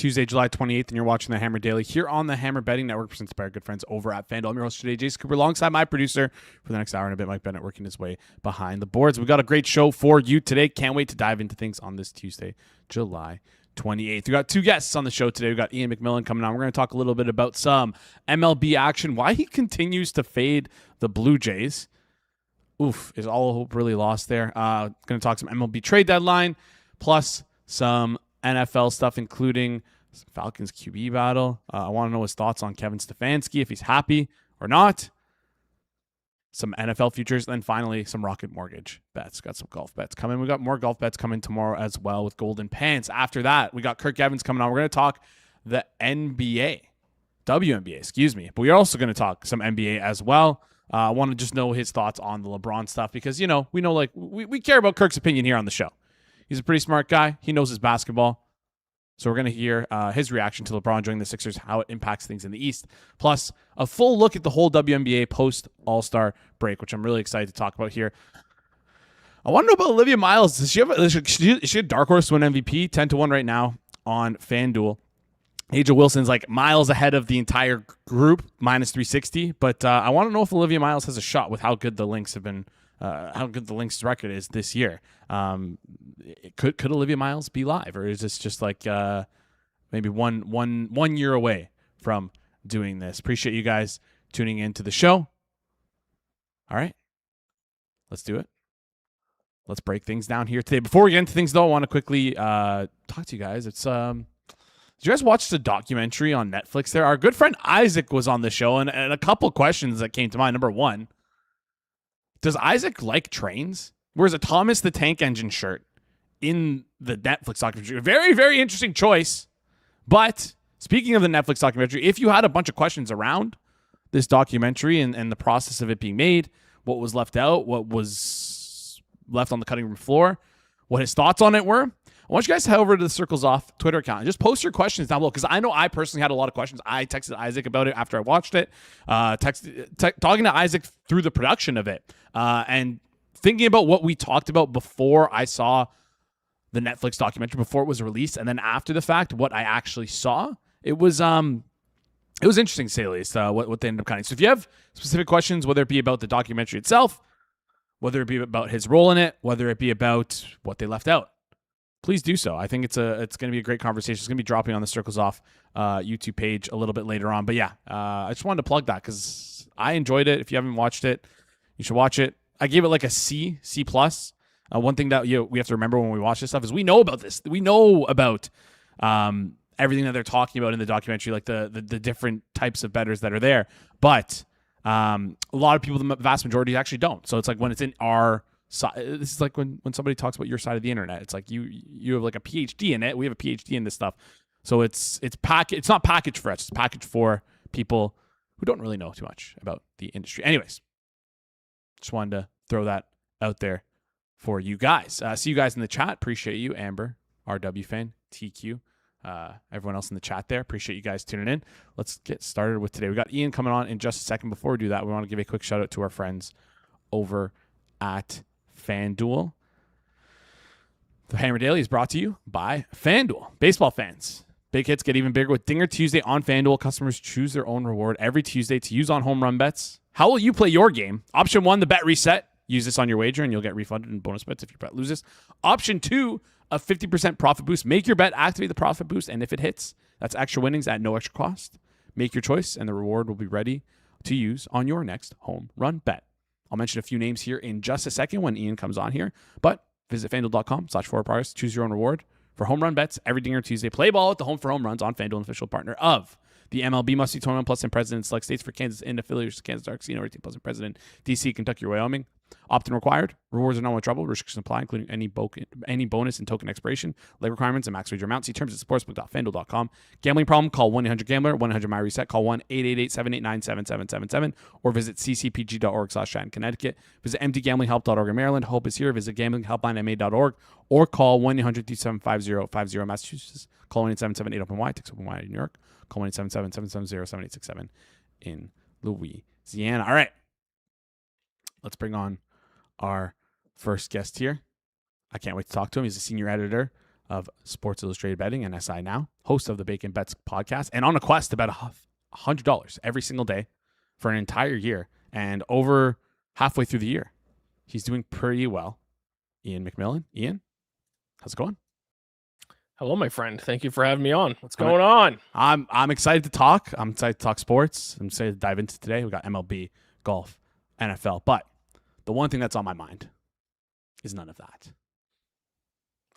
Tuesday, July 28th, and you're watching the Hammer Daily here on the Hammer Betting Network, presented by our good friends over at FanDuel. I'm your host today, Jason Cooper, alongside my producer for the next hour and a bit, Mike Bennett, working his way behind the boards. We've got a great show for you today. Can't wait to dive into things on this Tuesday, July 28th. We got two guests on the show today. We got Iain MacMillan coming on. We're going to talk a little bit about some MLB action, why he continues to fade the Blue Jays. Oof, is all hope really lost there? Going to talk some MLB trade deadline, plus some NFL stuff, including Falcons QB battle. I want to know his thoughts on Kevin Stefanski, if he's happy or not. Some NFL futures, and then finally some Rocket Mortgage bets. Got some golf bets coming. We got more golf bets coming tomorrow as well with Golden Pants. After that, we got Kirk Evans coming on. We're going to talk the WNBA, excuse me. But we're also going to talk some NBA as well. I want to just know his thoughts on the LeBron stuff because, we know, like, we care about Kirk's opinion here on the show. He's a pretty smart guy. He knows his basketball. So we're going to hear his reaction to LeBron joining the Sixers, how it impacts things in the East, plus a full look at the whole WNBA post-All-Star break, which I'm really excited to talk about here. I want to know about Olivia Miles. Is she a dark horse to win MVP? 10-1 right now on FanDuel. Aja Wilson's like miles ahead of the entire group, minus 360. But I want to know if Olivia Miles has a shot with how good the Lynx have been. How good the Lynx record is this year. Could Olivia Miles be live, or is this just like maybe one year away from doing this? Appreciate you guys tuning into the show. All right, let's do it. Let's break things down here today. Before we get into things, though, I want to quickly talk to you guys. It's did you guys watch the documentary on Netflix there? Our good friend Isaac was on the show, and a couple questions that came to mind. Number one, does Isaac like trains? Wears a Thomas the Tank Engine shirt in the Netflix documentary. Very, very interesting choice. But speaking of the Netflix documentary, if you had a bunch of questions around this documentary and the process of it being made, what was left out, what was left on the cutting room floor, what his thoughts on it were, I want you guys to head over to the Circles Off Twitter account and just post your questions down below, because I know I personally had a lot of questions. I texted Isaac about it after I watched it, talking to Isaac through the production of it, and thinking about what we talked about before I saw the Netflix documentary, before it was released, and then after the fact, what I actually saw. It was interesting, to say the least, what they ended up cutting. So if you have specific questions, whether it be about the documentary itself, whether it be about his role in it, whether it be about what they left out, please do so. I think it's going to be a great conversation. It's going to be dropping on the Circles Off YouTube page a little bit later on. But yeah, I just wanted to plug that because I enjoyed it. If you haven't watched it, you should watch it. I gave it like a C+. One thing that we have to remember when we watch this stuff is we know about this. We know about everything that they're talking about in the documentary, like the different types of bettors that are there. But a lot of people, the vast majority, actually don't. So it's like when it's in our this is like when somebody talks about your side of the internet. It's like you have like a PhD in it. We have a PhD in this stuff. So it's not packaged for us. It's packaged for people who don't really know too much about the industry. Anyways, just wanted to throw that out there for you guys. See you guys in the chat. Appreciate you, Amber, RW fan, TQ, everyone else in the chat there. Appreciate you guys tuning in. Let's get started with today. We got Iain coming on in just a second. Before we do that, we want to give a quick shout out to our friends over at FanDuel. The Hammer Daily is brought to you by FanDuel. Baseball fans, big hits get even bigger with Dinger Tuesday on FanDuel. Customers choose their own reward every Tuesday to use on home run bets. How will you play your game? Option 1, the bet reset. Use this on your wager and you'll get refunded in bonus bets if your bet loses. Option 2, a 50% profit boost. Make your bet, activate the profit boost, and if it hits, that's extra winnings at no extra cost. Make your choice, and the reward will be ready to use on your next home run bet. I'll mention a few names here in just a second when Iain comes on here, but visit FanDuel.com/4progress. Choose your own reward for home run bets every Dinger Tuesday. Play ball at the home for home runs on FanDuel, an official partner of the MLB. Must be 21 plus in President select states for Kansas and affiliates. Kansas Dark Casino, 18 plus in President, DC, Kentucky, or Wyoming. Opt-in required. Rewards are not with trouble. Restrictions apply, including any bonus and token expiration, leg requirements, and max wager amount. See terms at sportsbook.fanduel.com. Gambling problem? Call 1-800-GAMBLER. 1-800-MyReset. Call 1-888-789-7777 or visit ccpg.org/chat in Connecticut. Visit mdgamblinghelp.org in Maryland. Hope is here. Visit gamblinghelplinema.org or call 1-800-275-5050 Massachusetts. Call 1-877-8-OPEN-Y. Text OPEN-Y in New York. Call 1-877-770-7867 in Louisiana. All right. Let's bring on our first guest here. I can't wait to talk to him. He's a senior editor of Sports Illustrated Betting and SI Now, host of the Bacon Bets podcast, and on a quest to bet $100 every single day for an entire year. And over halfway through the year, he's doing pretty well. Iain MacMillan. Iain, how's it going? Hello, my friend. Thank you for having me on. What's going on? I'm excited to talk. I'm excited to talk sports. I'm excited to dive into today. We got MLB, golf, NFL. But the one thing that's on my mind is none of that.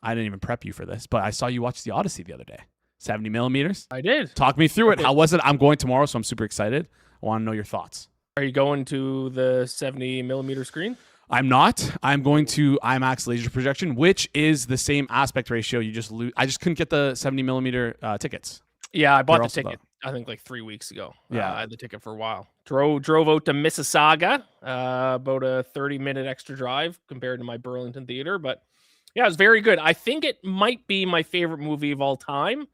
I didn't even prep you for this, but I saw you watch the Odyssey the other day. 70 millimeters. I did. Talk me through it. How was it? I'm going tomorrow, so I'm super excited. I want to know your thoughts. Are you going to the 70 millimeter screen? I'm not. I'm going to IMAX laser projection, which is the same aspect ratio. You just lose. I just couldn't get the 70 millimeter tickets. Yeah, I bought the ticket. I think like 3 weeks ago. Yeah, I had the ticket for a while. Drove out to Mississauga, about a 30-minute extra drive compared to my Burlington theater. But yeah, it was very good. I think it might be my favorite movie of all time.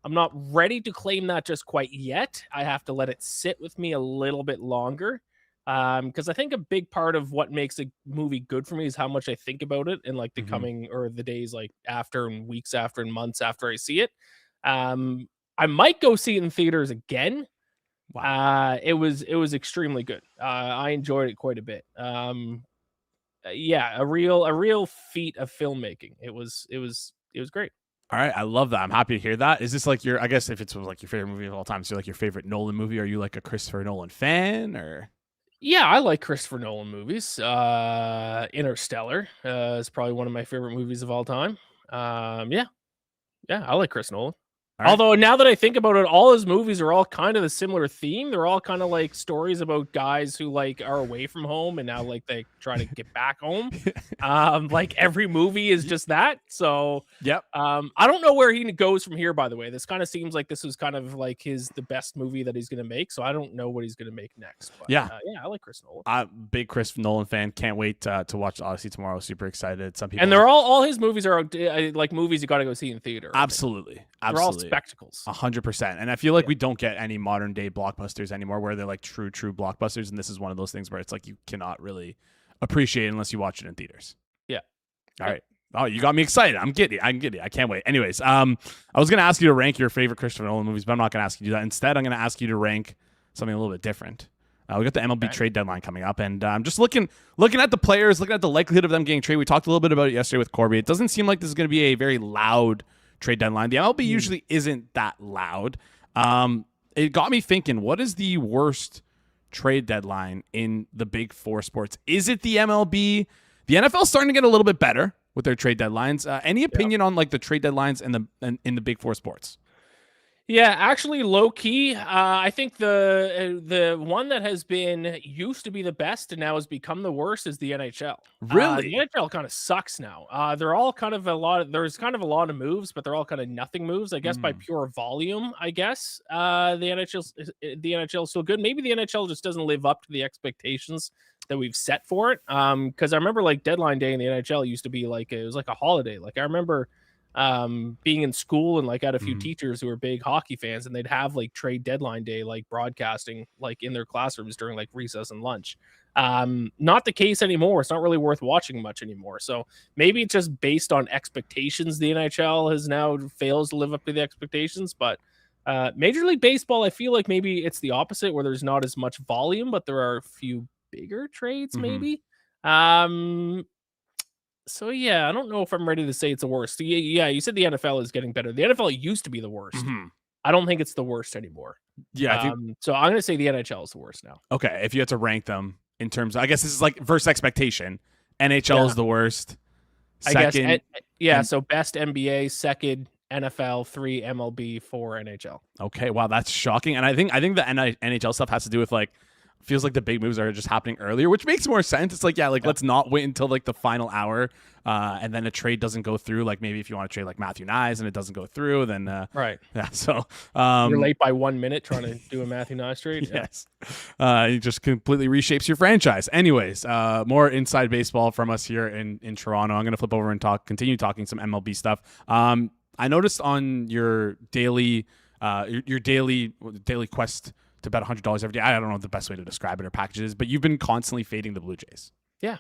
I'm not ready to claim that just quite yet. I have to let it sit with me a little bit longer. Because I think a big part of what makes a movie good for me is how much I think about it and like the coming or the days like after and weeks after and months after I see it. I might go see it in theaters again. Wow. It was extremely good. I enjoyed it quite a bit. Yeah, a real feat of filmmaking. It was great. All right, I love that. I'm happy to hear that. Is this like I guess if it's like your favorite movie of all time, so like your favorite Nolan movie? Are you like a Christopher Nolan fan or? Yeah, I like Christopher Nolan movies. Interstellar is probably one of my favorite movies of all time. Yeah, I like Chris Nolan. Right. Although now that I think about it, all his movies are all kind of the similar theme. They're all kind of like stories about guys who like are away from home and now like they try to get back home. Like every movie is just that. So yep. I don't know where he goes from here, by the way. This kind of seems like this was kind of like the best movie that he's gonna make. So I don't know what he's gonna make next. But, yeah, I like Chris Nolan. I'm big Chris Nolan fan. Can't wait to watch Odyssey tomorrow. Super excited. Some people and they're all his movies are like movies you got to go see in theater. Absolutely. They're all spectacles. 100%. And I feel like we don't get any modern day blockbusters anymore where they're like true blockbusters. And this is one of those things where it's like you cannot really appreciate it unless you watch it in theaters. Yeah. All right. Oh, you got me excited. I'm giddy. I can't wait. Anyways, I was going to ask you to rank your favorite Christopher Nolan movies, but I'm not going to ask you to do that. Instead, I'm going to ask you to rank something a little bit different. We got the MLB trade deadline coming up, and I'm just looking at the players, looking at the likelihood of them getting traded. We talked a little bit about it yesterday with Corby. It doesn't seem like this is going to be a very loud trade deadline. The MLB usually isn't that loud. It got me thinking, what is the worst trade deadline in the big four sports? Is it the MLB? The NFL is starting to get a little bit better with their trade deadlines. Any opinion on like the trade deadlines in the big four sports? Yeah, actually, low key, I think the one that has been used to be the best and now has become the worst is the NHL. Really, the NHL kind of sucks now. They're all kind of there's kind of a lot of moves, but they're all kind of nothing moves. I guess by pure volume. I guess the NHL is still good. Maybe the NHL just doesn't live up to the expectations that we've set for it. Because I remember like deadline day in the NHL used to be like it was like a holiday. Like I remember being in school and like I had a few teachers who were big hockey fans and they'd have like trade deadline day like broadcasting like in their classrooms during like recess and lunch. Not the case anymore. It's not really worth watching much anymore. So maybe it's just based on expectations. The NHL has now fails to live up to the expectations, but Major League Baseball, I feel like maybe it's the opposite where there's not as much volume, but there are a few bigger trades maybe. So, yeah, I don't know if I'm ready to say it's the worst. Yeah, you said the NFL is getting better. The NFL used to be the worst. I don't think it's the worst anymore. Yeah. So I'm going to say the NHL is the worst now. Okay. If you had to rank them in terms of, I guess this is like versus expectation. NHL is the worst. Second, so best NBA, second NFL, 3 MLB, 4 NHL. Okay. Wow. That's shocking. And I think the NHL stuff has to do with like, feels like the big moves are just happening earlier, which makes more sense. It's like, let's not wait until like the final hour and then a trade doesn't go through. Like maybe if you want to trade like Matthew Nyes and it doesn't go through, then right. Yeah. So you're late by 1 minute trying to do a Matthew Nyes trade. Yes. It just completely reshapes your franchise. Anyways, more inside baseball from us here in Toronto. I'm going to flip over and continue talking some MLB stuff. I noticed on your daily quest to bet $100 every day. I don't know the best way to describe it or packages, but you've been constantly fading the Blue Jays. Yeah.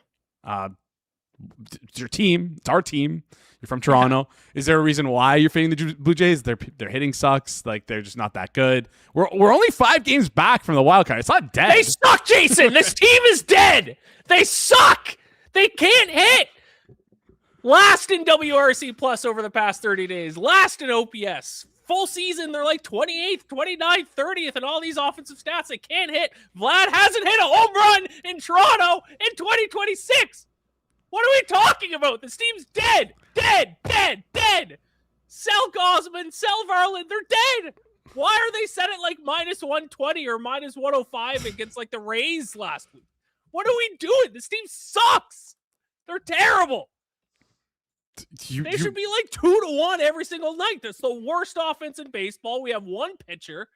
It's your team. It's our team. You're from Toronto. Is there a reason why you're fading the Blue Jays? Their hitting sucks. Like, they're just not that good. We're only 5 games back from the wild card. It's not dead. They suck, Jason. This team is dead. They suck. They can't hit. Last in WRC plus over the past 30 days. Last in OPS. Full season, they're like 28th, 29th, 30th, and all these offensive stats they can't hit. Vlad hasn't hit a home run in Toronto in 2026. What are we talking about? This team's dead. Dead. Sell Gosman, sell Varland. They're dead. Why are they set at like minus 120 or minus 105 against like the Rays last week? What are we doing? This team sucks. They're terrible. They should be like 2-1 every single night. That's the worst offense in baseball. We have one pitcher.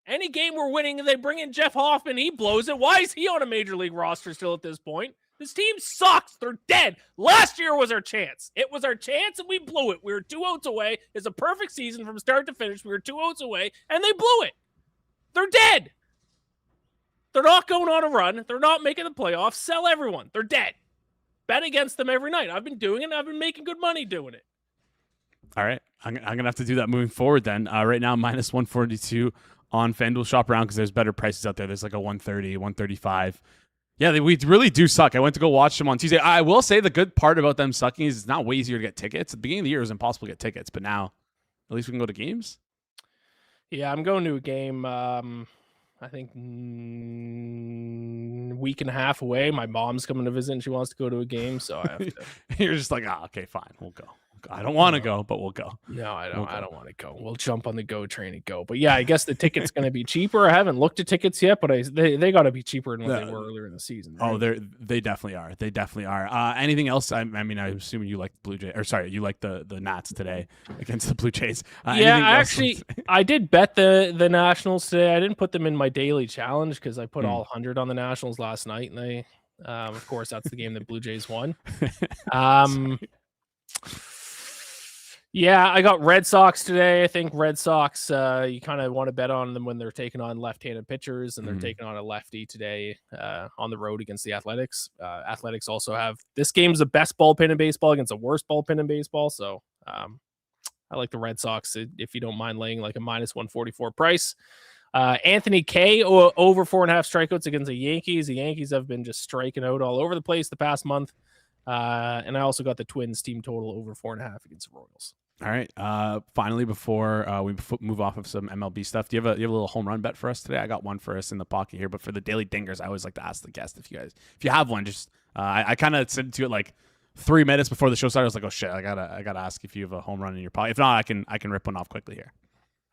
Any game we're winning and they bring in Jeff Hoffman, he blows it. Why is he on a major league roster still at this point? This team sucks. They're dead. Last year was our chance. It was our chance and we blew it. We were 2 outs away. It's a perfect season from start to finish. We were 2 outs away and they blew it. They're dead. They're not going on a run. They're not making the playoffs. Sell everyone. They're dead. Bet against them every night. I've been doing it. I've been making good money doing it. All right. I'm going to have to do that moving forward then. Right now, minus 142 on FanDuel. Shop around because there's better prices out there. There's like a 130, 135. Yeah, we really do suck. I went to go watch them on Tuesday. I will say the good part about them sucking is it's not way easier to get tickets. At the beginning of the year, it was impossible to get tickets, but now at least we can go to games. Yeah, I'm going to a game, I think, week and a half away. My mom's coming to visit and she wants to go to a game, so I have to. You're just like, okay, fine, we'll go. I don't want to go, but we'll go. No, I don't. I don't want to go. We'll jump on the go train and go. But yeah, I guess the ticket's going to be cheaper. I haven't looked at tickets yet, but they got to be cheaper than what they were earlier in the season. Right? Oh, they definitely are. They definitely are. Anything else? I mean, I'm assuming you like the Blue Jays, or sorry, you like the Nats today against the Blue Jays. I did bet the Nationals today. I didn't put them in my daily challenge because I put all 100 on the Nationals last night, and they, of course, that's the game that Blue Jays won. Yeah, I got Red Sox today. I think Red Sox, you kind of want to bet on them when they're taking on left-handed pitchers, and they're taking on a lefty today on the road against the Athletics. Athletics also have this game's the best bullpen in baseball against the worst bullpen in baseball, so I like the Red Sox if you don't mind laying like a minus 144 price. Anthony Kay over 4.5 strikeouts against the Yankees. The Yankees have been just striking out all over the place the past month. And I also got the Twins team total over 4.5 against the Royals. All right. Finally, before we move off of some MLB stuff, do you have a little home run bet for us today? I got one for us in the pocket here, but for the daily dingers, I always like to ask the guest if you have one. Just I kind of said to it like 3 minutes before the show started. I was like, oh shit, I gotta ask if you have a home run in your pocket. If not, I can rip one off quickly here.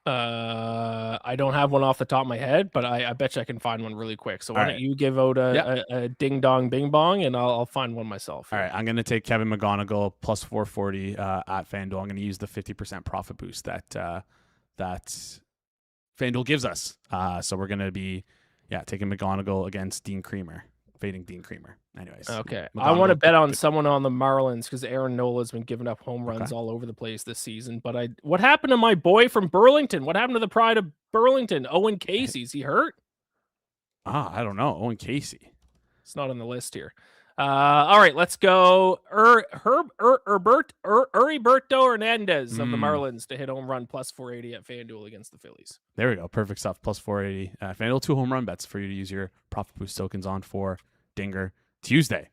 I don't have one off the top of my head, but I bet you I can find one really quick. So why don't you give out a ding dong bing bong, and I'll find one myself. All right, I'm gonna take Kevin McGonigal plus 440 at FanDuel. I'm gonna use the 50% profit boost that FanDuel gives us. So we're gonna be taking McGonigal against Dean Creamer, fading Dean Creamer. Anyways, okay. I want to bet on someone on the Marlins because Aaron Nola's been giving up home runs all over the place this season. But what happened to my boy from Burlington? What happened to the pride of Burlington? Owen Casey. Is he hurt? I don't know. Owen Casey. It's not on the list here. All right, let's go. Heriberto Hernandez of the Marlins to hit home run plus 480 at FanDuel against the Phillies. There we go. Perfect stuff. Plus 480. FanDuel 2 home run bets for you to use your profit boost tokens on for Dinger Tuesday.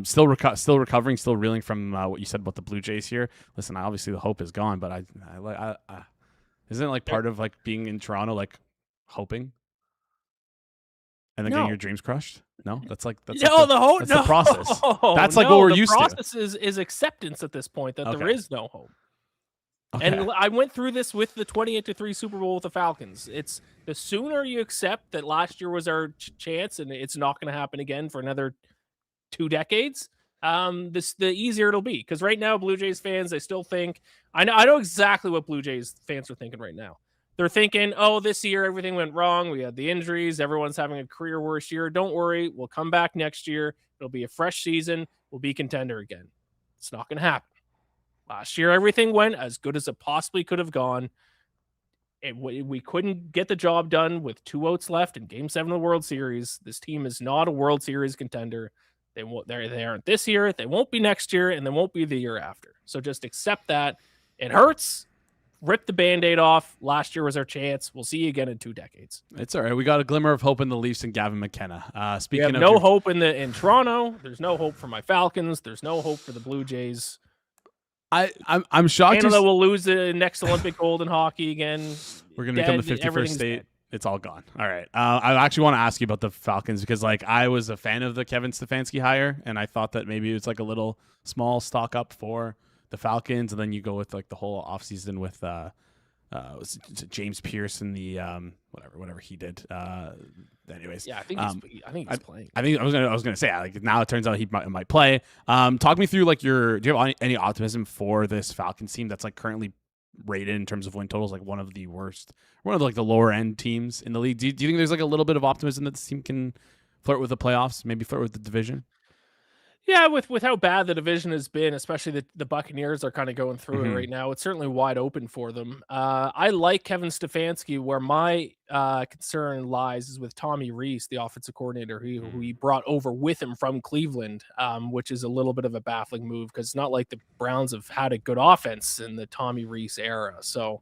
Still recovering, still reeling from what you said about the Blue Jays here. Listen, obviously the hope is gone, but I isn't it like part of like being in Toronto, like hoping and then getting your dreams crushed? No, that's the process. That's like what we're used to. The process is acceptance at this point that there is no hope. Okay. And I went through this with the 28-3 Super Bowl with the Falcons. It's the sooner you accept that last year was our chance and it's not going to happen again for another 2 decades, the easier it'll be. Because right now, Blue Jays fans, they still think I know exactly what Blue Jays fans are thinking right now. They're thinking, oh, this year everything went wrong. We had the injuries. Everyone's having a career worst year. Don't worry, we'll come back next year. It'll be a fresh season. We'll be contender again. It's not going to happen. Last year, everything went as good as it possibly could have gone. We couldn't get the job done with 2 outs left in Game 7 of the World Series. This team is not a World Series contender. They won't. They aren't this year. They won't be next year, and they won't be the year after. So just accept that. It hurts. Rip the Band-Aid off. Last year was our chance. We'll see you again in 2 decades. It's all right. We got a glimmer of hope in the Leafs and Gavin McKenna. Speaking of no hope in Toronto. There's no hope for my Falcons. There's no hope for the Blue Jays. I'm shocked. Canada will lose the next Olympic gold in hockey again. We're gonna become the 51st state. Dead. It's all gone. All right. I actually want to ask you about the Falcons because I was a fan of the Kevin Stefanski hire, and I thought that maybe it was like a little small stock up for the Falcons, and then you go with like the whole offseason with was it James Pierce and the whatever he did. Anyways, yeah, I think he's playing. I was gonna say like now it turns out he might play. Talk me through like do you have any optimism for this Falcons team that's like currently rated in terms of win totals like one of the lower end teams in the league? Do you think there's like a little bit of optimism that this team can flirt with the playoffs, maybe flirt with the division? Yeah, with how bad the division has been, especially the Buccaneers are kind of going through it right now. It's certainly wide open for them. I like Kevin Stefanski. Where my concern lies is with Tommy Rees, the offensive coordinator, who he brought over with him from Cleveland, which is a little bit of a baffling move because it's not like the Browns have had a good offense in the Tommy Rees era. So,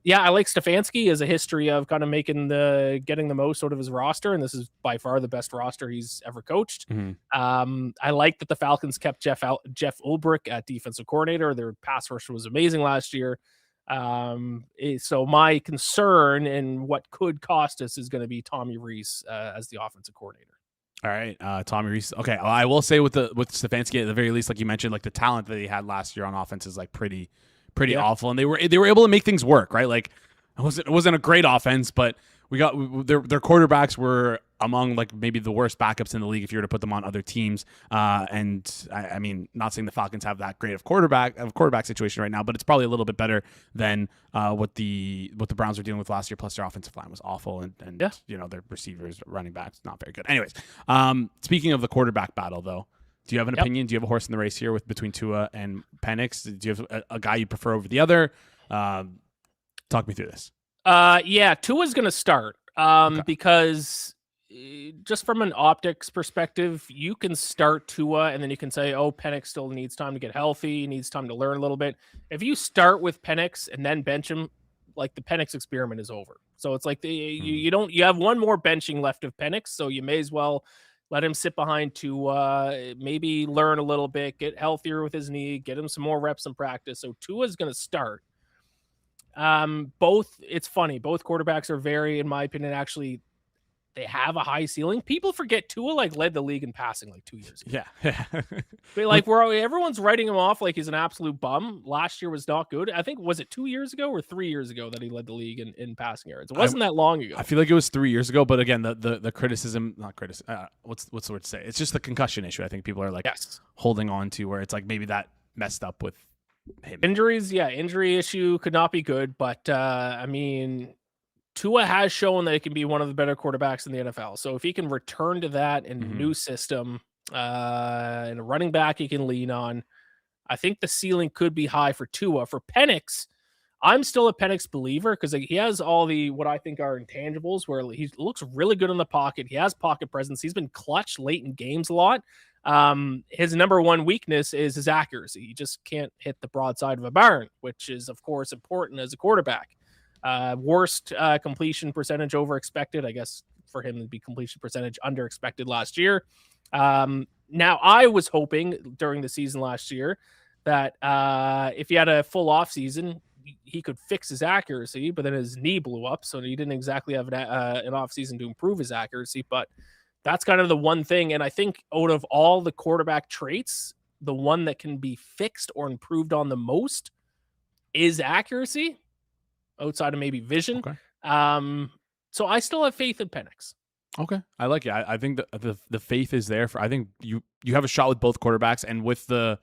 yeah, I like Stefanski. As a history of kind of getting the most out of his roster, and this is by far the best roster he's ever coached. I like that the Falcons kept Jeff Ulbrich at defensive coordinator. Their pass rush was amazing last year. So my concern and what could cost us is going to be Tommy Rees as the offensive coordinator. All right, Tommy Rees. Okay, well, I will say with Stefanski at the very least, like you mentioned, like the talent that he had last year on offense is like pretty awful, and they were able to make things work, right? Like it wasn't a great offense, but their quarterbacks were among like maybe the worst backups in the league if you were to put them on other teams. And I mean, not saying the Falcons have that great of quarterback situation right now, but it's probably a little bit better than what the Browns were dealing with last year. Plus their offensive line was awful, and their receivers, running backs, not very good. Anyways, speaking of the quarterback battle though. Do you have an opinion? Do you have a horse in the race here between Tua and Penix? Do you have a guy you prefer over the other? Talk me through this. Yeah, Tua's going to start because just from an optics perspective, you can start Tua and then you can say, oh, Penix still needs time to get healthy, needs time to learn a little bit. If you start with Penix and then bench him, like the Penix experiment is over. So it's like you have one more benching left of Penix, so you may as well let him sit behind to maybe learn a little bit, get healthier with his knee, get him some more reps in practice. So Tua's going to start. It's funny. Both quarterbacks are very, in my opinion, actually, they have a high ceiling. People forget Tua led the league in passing 2 years ago. Yeah. But everyone's writing him off like he's an absolute bum. Last year was not good. I think, was it 2 years ago or 3 years ago that he led the league in passing yards? It wasn't that long ago. I feel like it was 3 years ago, but again, the criticism, not criticism, what's the word to say? It's just the concussion issue. I think people are holding on to where it's like maybe that messed up with him. Injuries, injury issue could not be good, but I mean, Tua has shown that he can be one of the better quarterbacks in the NFL. So if he can return to that in a new system and a running back he can lean on, I think the ceiling could be high for Tua. For Penix, I'm still a Penix believer because he has all the what I think are intangibles where he looks really good in the pocket. He has pocket presence. He's been clutch late in games a lot. His number one weakness is his accuracy. He just can't hit the broadside of a barn, which is, of course, important as a quarterback. Worst completion percentage over expected. I guess for him to be completion percentage under expected last year. Now I was hoping during the season last year that if he had a full off season, he could fix his accuracy, but then his knee blew up. So he didn't exactly have an off season to improve his accuracy, but that's kind of the one thing. And I think out of all the quarterback traits, the one that can be fixed or improved on the most is accuracy. Outside of maybe vision. Okay. So I still have faith in Penix. Okay. I like it. I think the faith is there I think you have a shot with both quarterbacks, and with the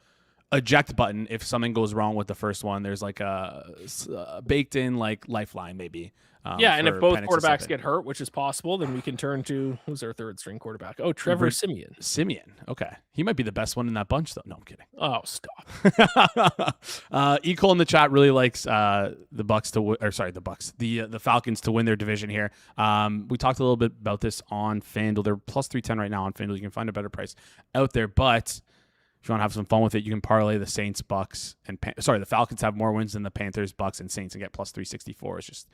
eject button if something goes wrong with the first one. There's like a baked in like lifeline maybe. And if both Penix to quarterbacks step get hurt, which is possible, then we can turn to who's our third string quarterback? Oh, Trevor Siemian. Siemian. Okay. He might be the best one in that bunch, though. No, I'm kidding. Oh, stop. Ecole in the chat really likes the Falcons to win their division here. We talked a little bit about this on FanDuel. They're plus 310 right now on FanDuel. You can find a better price out there, but if you want to have some fun with it, you can parlay the Saints, Bucks, and the Falcons have more wins than the Panthers, Bucks, and Saints and get plus 364. It's just,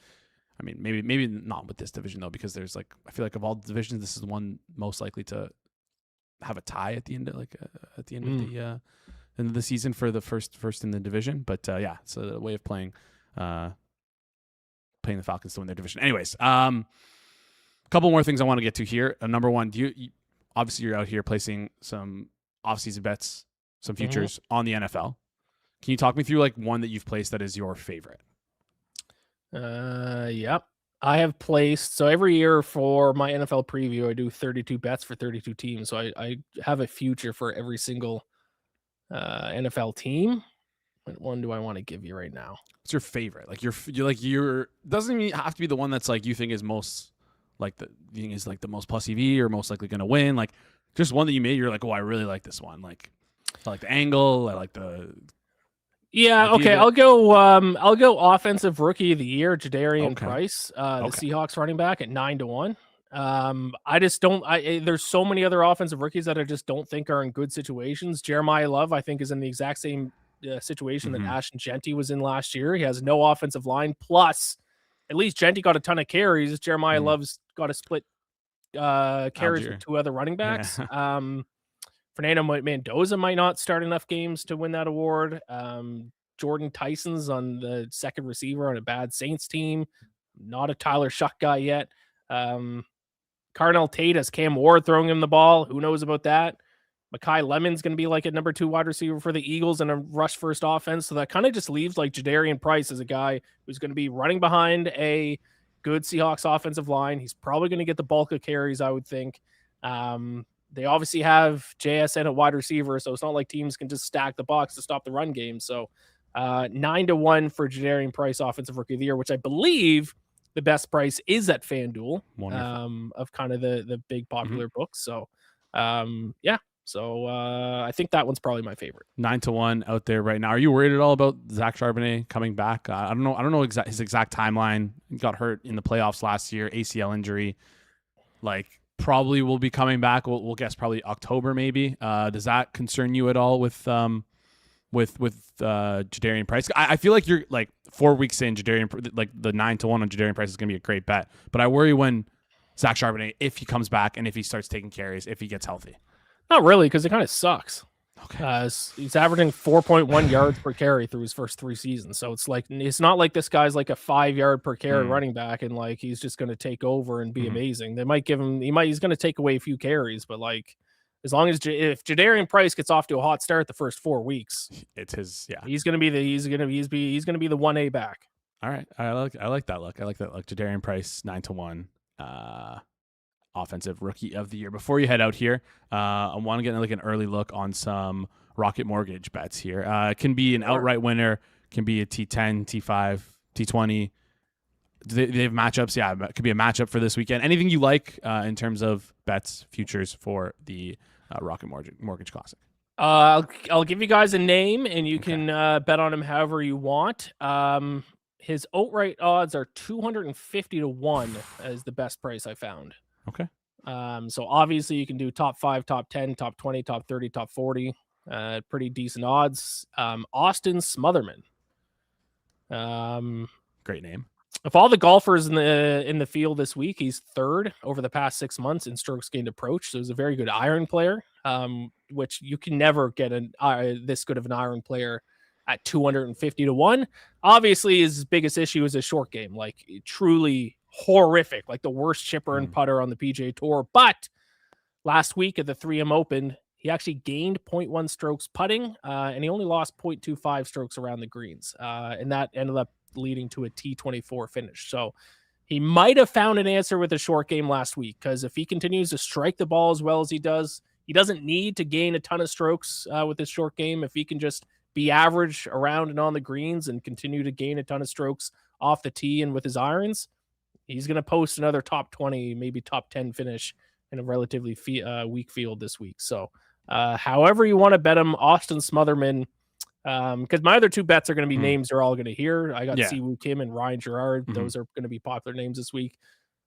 I mean, maybe not with this division though, because there's like, I feel like of all the divisions, this is the one most likely to have a tie at the end of end of the season for the first in the division. But it's a way of playing the Falcons to win their division. Anyways, a couple more things I want to get to here. Number one, obviously you're out here placing some off-season bets, some futures on the NFL. Can you talk me through like one that you've placed that is your favorite? Yep. I have placed, so every year for my NFL preview, I do 32 bets for 32 teams. So I have a future for every single NFL team. What one do I want to give you right now? What's your favorite? Like your doesn't even have to be the one that's like you think is most like the most plus EV or most likely going to win. Like just one that you made. You're like, oh, I really like this one. Like I like the angle. I like the. Yeah, okay. I'll go offensive rookie of the year, Jadarian Price, the Seahawks running back at 9-1. I just don't. There's so many other offensive rookies that I just don't think are in good situations. Jeremiah Love, I think, is in the exact same situation that Ashton Genty was in last year. He has no offensive line. Plus, at least Genty got a ton of carries. Jeremiah Love's got a split carries with two other running backs. Yeah. Fernando Mendoza might not start enough games to win that award. Jordan Tyson's on the second receiver on a bad Saints team. Not a Tyler Shuck guy yet. Carnell Tate has Cam Ward throwing him the ball. Who knows about that? Mekhi Lemon's going to be like a number 2 wide receiver for the Eagles in a rush first offense. So that kind of just leaves like Jadarian Price as a guy who's going to be running behind a good Seahawks offensive line. He's probably going to get the bulk of carries, I would think. They obviously have JSN at wide receiver, so it's not like teams can just stack the box to stop the run game. So 9-1 for Jadarian Price, offensive rookie of the year, which I believe the best price is at FanDuel of kind of the big popular books. So So I think that one's probably my favorite. 9-1 out there right now. Are you worried at all about Zach Charbonnet coming back? I don't know his exact timeline. He got hurt in the playoffs last year, ACL injury. Like, probably will be coming back. We'll guess probably October maybe. Does that concern you at all with Jadarian Price? I feel like you're like 4 weeks in Jadarian, like the 9-1 on Jadarian Price is going to be a great bet. But I worry when Zach Charbonnet, if he comes back and if he starts taking carries, if he gets healthy. Not really, because it kind of sucks. Okay. He's averaging 4.1 yards per carry through his first 3 seasons. So it's not like this guy's like a 5 yard per carry running back and like he's just going to take over and be amazing. They might give him, he's going to take away a few carries, but like as long as if Jadarian Price gets off to a hot start the first 4 weeks, it's his, he's going to be the 1A back. All right. I like that look. Jadarian Price 9-1. Offensive rookie of the year. Before you head out here, I want to get like an early look on some Rocket Mortgage bets here. It can be an outright winner, can be a T10, T5, T20. They have matchups. Yeah, it could be a matchup for this weekend. Anything you like in terms of bets, futures for the Rocket Mortgage Classic? I'll give you guys a name, and you can bet on him however you want. His outright odds are 250-1 as the best price I found. Okay. So obviously you can do top 5, top 10, top 20, top 30, top 40. Pretty decent odds. Austin Smotherman. Great name. Of all the golfers in the field this week, he's 3rd over the past 6 months in strokes gained approach. So he's a very good iron player, which you can never get this good of an iron player at 250-1. Obviously, his biggest issue is his short game, like truly horrific, like the worst chipper and putter on the PGA Tour. But last week at the 3M Open, he actually gained 0.1 strokes putting, and he only lost 0.25 strokes around the greens. And that ended up leading to a T24 finish. So he might have found an answer with a short game last week, because if he continues to strike the ball as well as he does, He doesn't need to gain a ton of strokes with his short game. If he can just be average around and on the greens and continue to gain a ton of strokes off the tee and with his irons, he's going to post another top 20, maybe top 10 finish in a relatively weak field this week. So however you want to bet him, Austin Smotherman, because my other two bets are going to be names you're all going to hear. I got Siwoo Kim and Ryan Gerard. Those are going to be popular names this week.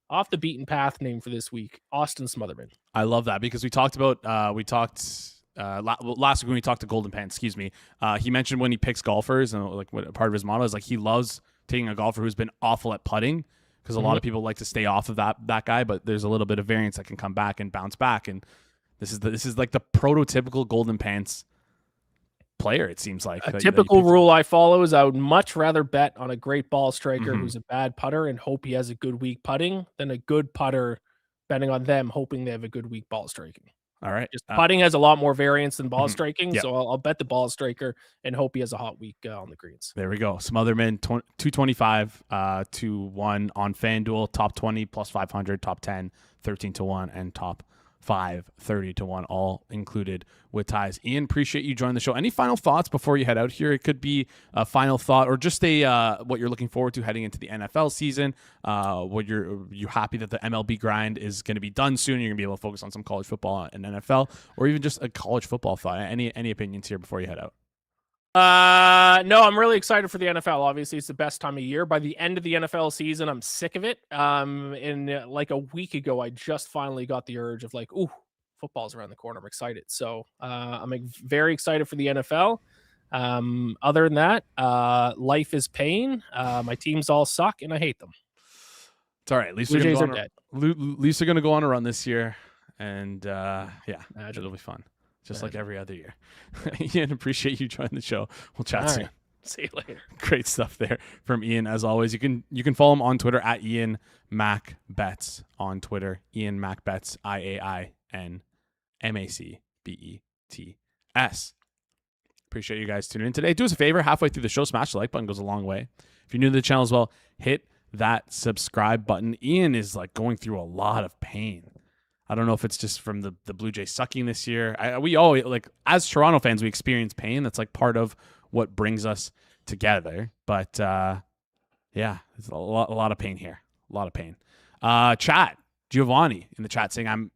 Off the beaten path name for this week, Austin Smotherman. I love that because we talked about last week when we talked to Golden Pants. Excuse me. He mentioned when he picks golfers and like what part of his model is like he loves taking a golfer who's been awful at putting because a lot of people like to stay off of that guy, but there's a little bit of variance that can come back and bounce back. And this is like the prototypical Golden Pants player. It seems like a typical rule I follow is I would much rather bet on a great ball striker who's a bad putter and hope he has a good week putting than a good putter betting on them hoping they have a good week ball striking. All right. Just putting has a lot more variance than ball striking, so I'll bet the ball striker and hope he has a hot week on the greens. There we go. Smotherman 225 to 1 on FanDuel, top 20 plus 500, top 10 13 to 1, and top 5 30 to 1, all included with ties. Iain, appreciate you joining the show. Any final thoughts before you head out here? It could be a final thought or just what you're looking forward to heading into the NFL season. What you happy that the MLB grind is going to be done soon? You're going to be able to focus on some college football and NFL, or even just a college football thought. Any opinions here before you head out? No, I'm really excited for the NFL. Obviously, it's the best time of year. By the end of the NFL season, I'm sick of it. And like a week ago, I just finally got the urge of like, ooh, football's around the corner. I'm excited. So I'm very excited for the NFL. Other than that, life is pain. My teams all suck, and I hate them. It's all right. At least they're going to go on a run this year, and it'll be fun. Just like every other year. Iain, appreciate you joining the show. We'll chat soon. Right. See you later. Great stuff there from Iain, as always. You can follow him on Twitter at Iain MacBets on Twitter. Iain MacBets, IAIN MacBets. Appreciate you guys tuning in today. Do us a favor, halfway through the show, smash the like button, goes a long way. If you're new to the channel as well, hit that subscribe button. Iain is like going through a lot of pain. I don't know if it's just from the Blue Jays sucking this year. We always, like, as Toronto fans, we experience pain. That's like part of what brings us together. But there's a lot of pain here. A lot of pain. Chat, Giovanni in the chat saying, I'm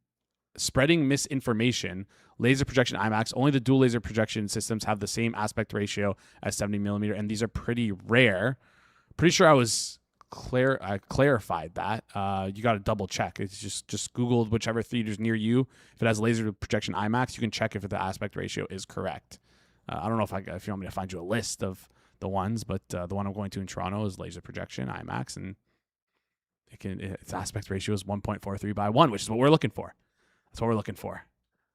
spreading misinformation. Laser projection IMAX. Only the dual laser projection systems have the same aspect ratio as 70 millimeter, and these are pretty rare. Pretty sure I clarified that. You got to double check. It's just Googled whichever theater's near you. If it has laser projection IMAX, you can check if the aspect ratio is correct. I don't know if you want me to find you a list of the ones, but the one I'm going to in Toronto is laser projection IMAX, and its aspect ratio is 1.43/1, which is what we're looking for. That's what we're looking for.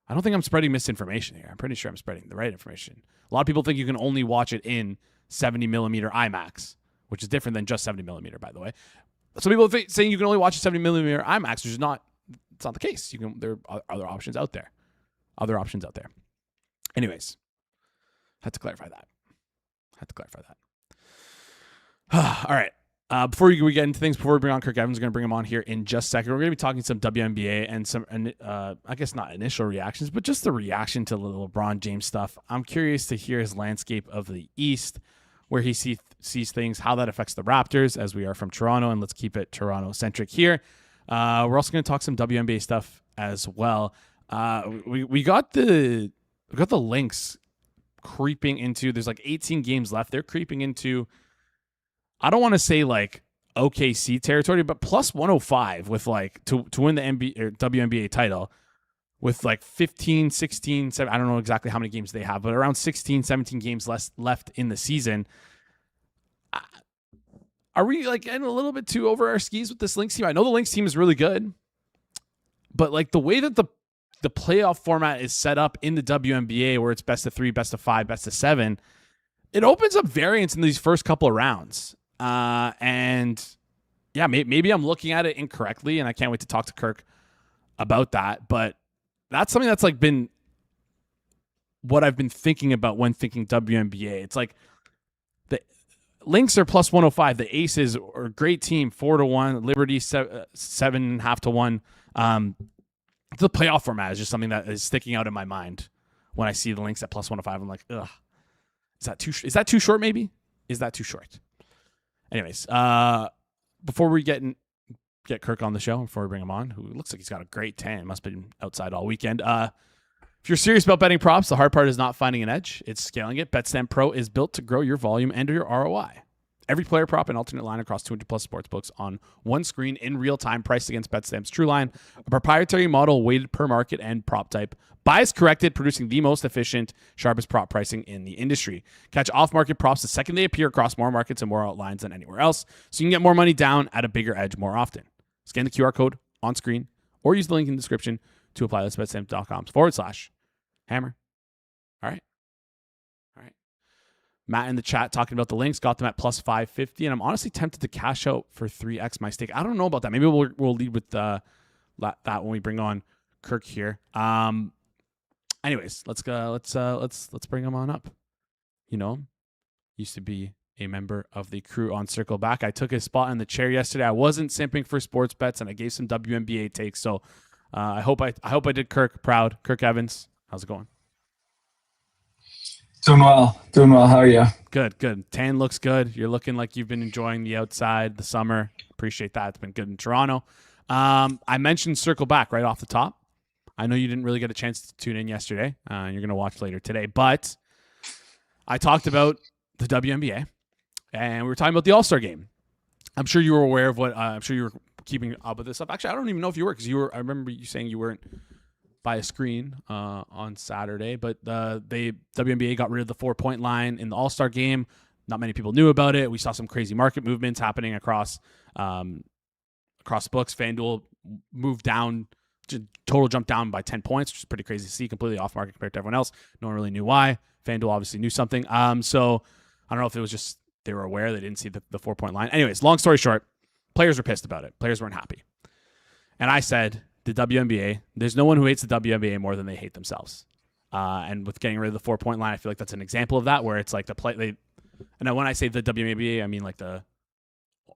I don't think I'm spreading misinformation here. I'm pretty sure I'm spreading the right information. A lot of people think you can only watch it in 70 millimeter IMAX, which is different than just 70 millimeter, by the way. Some people saying you can only watch a 70 millimeter IMAX, which is not. It's not the case. There are other options out there. Anyways, had to clarify that. All right. Before we get into things, before we bring on Kirk Evans, we're going to bring him on here in just a second. We're going to be talking some WNBA and some, I guess not initial reactions, but just the reaction to the LeBron James stuff. I'm curious to hear his landscape of the East, where he sees things, how that affects the Raptors, as we are from Toronto, and let's keep it Toronto-centric here. We're also going to talk some WNBA stuff as well. We got the Lynx creeping into, there's like 18 games left. They're creeping into, I don't want to say like OKC territory, but plus 105 with like to win the WNBA title with like 15, 16, 7, I don't know exactly how many games they have, but around 16, 17 games left in the season. Are we like getting a little bit too over our skis with this Lynx team? I know the Lynx team is really good, but like the way that the playoff format is set up in the WNBA, where it's best of 3, best of 5, best of 7, it opens up variance in these first couple of rounds. And yeah, maybe I'm looking at it incorrectly, and I can't wait to talk to Kirk about that. But that's something that's like been what I've been thinking about when thinking WNBA. It's like the Lynx are plus 105. The Aces are a great team, 4-1. Liberty 7.5 to 1. the playoff format is just something that is sticking out in my mind when I see the links at plus 105. I'm like, ugh, is that too short? Maybe is that too short? Anyways, before we get Kirk on the show, before we bring him on, who looks like he's got a great tan, must have been outside all weekend. If you're serious about betting props, the hard part is not finding an edge; it's scaling it. BetStamp Pro is built to grow your volume and your ROI. Every player prop and alternate line across 200 plus sportsbooks on one screen in real time, priced against BetStamp's True Line, a proprietary model weighted per market and prop type, bias corrected, producing the most efficient, sharpest prop pricing in the industry. Catch off-market props the second they appear across more markets and more outlines than anywhere else, so you can get more money down at a bigger edge more often. Scan the QR code on screen or use the link in the description to apply. That's betstamp.com/hammer. All right. Matt in the chat talking about the links, got them at plus 550, and I'm honestly tempted to cash out for 3x my stake. I don't know about that. Maybe we'll lead with that when we bring on Kirk here. Anyways, let's bring him on up. You know him. Used to be a member of the crew on Circle Back. I took his spot in the chair yesterday. I wasn't simping for sports bets, and I gave some WNBA takes. So I hope I did Kirk proud. Kirk Evans, how's it going? Doing well. How are you? Good. Tan looks good. You're looking like you've been enjoying the outside, the summer. Appreciate that. It's been good in Toronto. I mentioned Circle Back right off the top. I know you didn't really get a chance to tune in yesterday. You're going to watch later today. But I talked about the WNBA, and we were talking about the All-Star game. I'm sure you were aware of what I'm sure you were keeping up with this stuff. Actually, I don't even know if you were, because I remember you saying you weren't by a screen on Saturday, but the WNBA got rid of the 4-point line in the All-Star game. Not many people knew about it. We saw some crazy market movements happening across books. FanDuel moved down, total jumped down by 10 points, which is pretty crazy to see, completely off market compared to everyone else. No one really knew why. FanDuel obviously knew something. So I don't know if it was just they were aware they didn't see the 4-point line. Anyways, long story short, players were pissed about it. Players weren't happy. And I said, the WNBA, there's no one who hates the WNBA more than they hate themselves. And with getting rid of the 4-point line, I feel like that's an example of that, where it's like and when I say the WNBA, I mean like the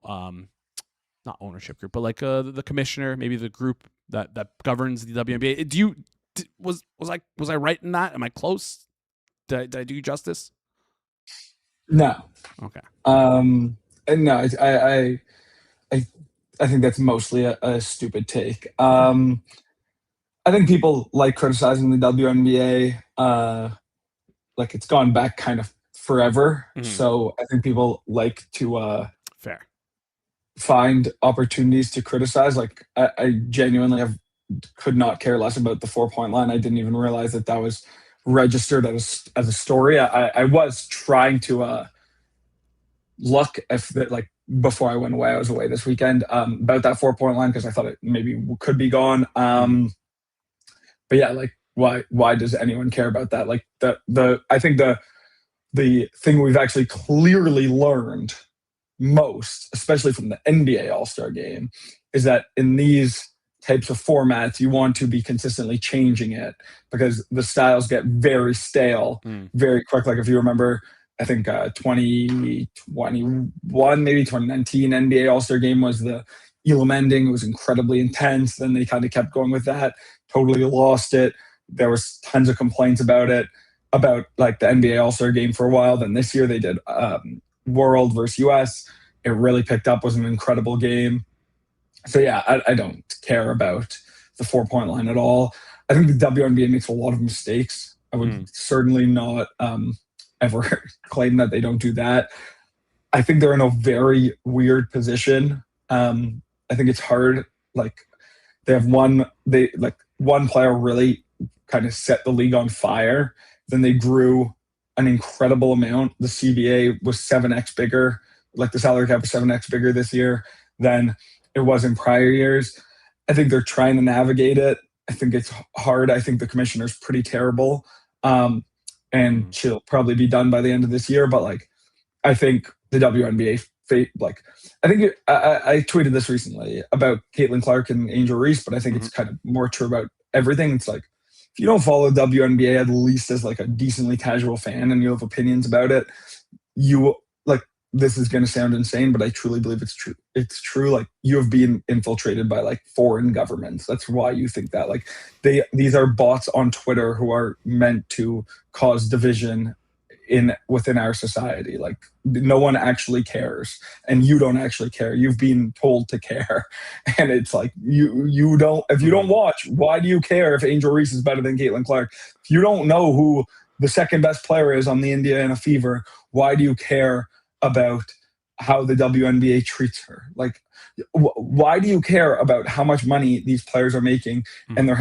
not ownership group, but like the commissioner, maybe the group that governs the WNBA. Was I right in that? Am I close? Did I do you justice? No. Okay. No, I think that's mostly a stupid take. I think people like criticizing the WNBA. Like it's gone back kind of forever. Mm-hmm. So I think people like to fair find opportunities to criticize. Like I genuinely could not care less about the 4-point line. I didn't even realize that was registered as a story. I was trying to look if that, like, before I went away, I was away this weekend, about that 4-point line, because I thought it maybe could be gone. But yeah, like why does anyone care about that? Like I think the thing we've actually clearly learned most, especially from the NBA All-Star game, is that in these types of formats, you want to be consistently changing it, because the styles get very stale very quick. Like if you remember, I think 2021, maybe 2019 NBA All-Star game was the Elam ending. It was incredibly intense. Then they kind of kept going with that, totally lost it. There was tons of complaints about it, about like the NBA All-Star game for a while. Then this year they did World versus US. It really picked up, was an incredible game. So yeah, I don't care about the 4-point line at all. I think the WNBA makes a lot of mistakes. I would certainly not ever claim that they don't do that. I think they're in a very weird position. I think it's hard. Like they have one player really kind of set the league on fire. Then they grew an incredible amount. The CBA was 7x bigger. Like the salary cap was 7x bigger this year than it was in prior years. I think they're trying to navigate it. I think it's hard. I think the commissioner's pretty terrible. And she'll probably be done by the end of this year. But like, I think the WNBA, like, I think I tweeted this recently about Caitlin Clark and Angel Reese, but I think it's kind of more true about everything. It's like, if you don't follow WNBA, at least as like a decently casual fan, and you have opinions about it, you like, this is going to sound insane, but I truly believe it's true. It's true. Like, you have been infiltrated by like foreign governments. That's why you think that. Like, these are bots on Twitter who are meant to cause division within our society. Like, no one actually cares, and you don't actually care. You've been told to care, and it's like you don't. If you don't watch, why do you care if Angel Reese is better than Caitlin Clark? If you don't know who the second best player is on the Indiana Fever, why do you care about how the WNBA treats her? Like, why do you care about how much money these players are making, and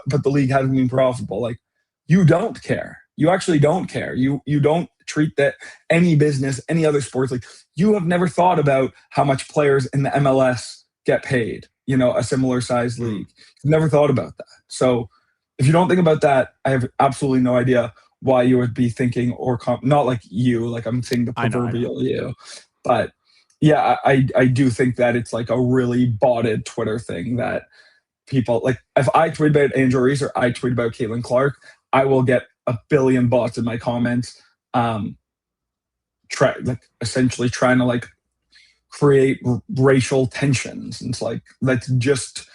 but the league hasn't been profitable? Like, you don't care. You actually don't care. You don't treat that any business, any other sports. Like, you have never thought about how much players in the MLS get paid, a similar sized league. You've never thought about that. So if you don't think about that, I have absolutely no idea why you would be thinking not like you, like I'm saying the proverbial you. But yeah, I do think that it's like a really botted Twitter thing that people, like, if I tweet about Angel Reese or I tweet about Caitlin Clark, I will get a billion bots in my comments, essentially trying to like create racial tensions. And it's like, that's just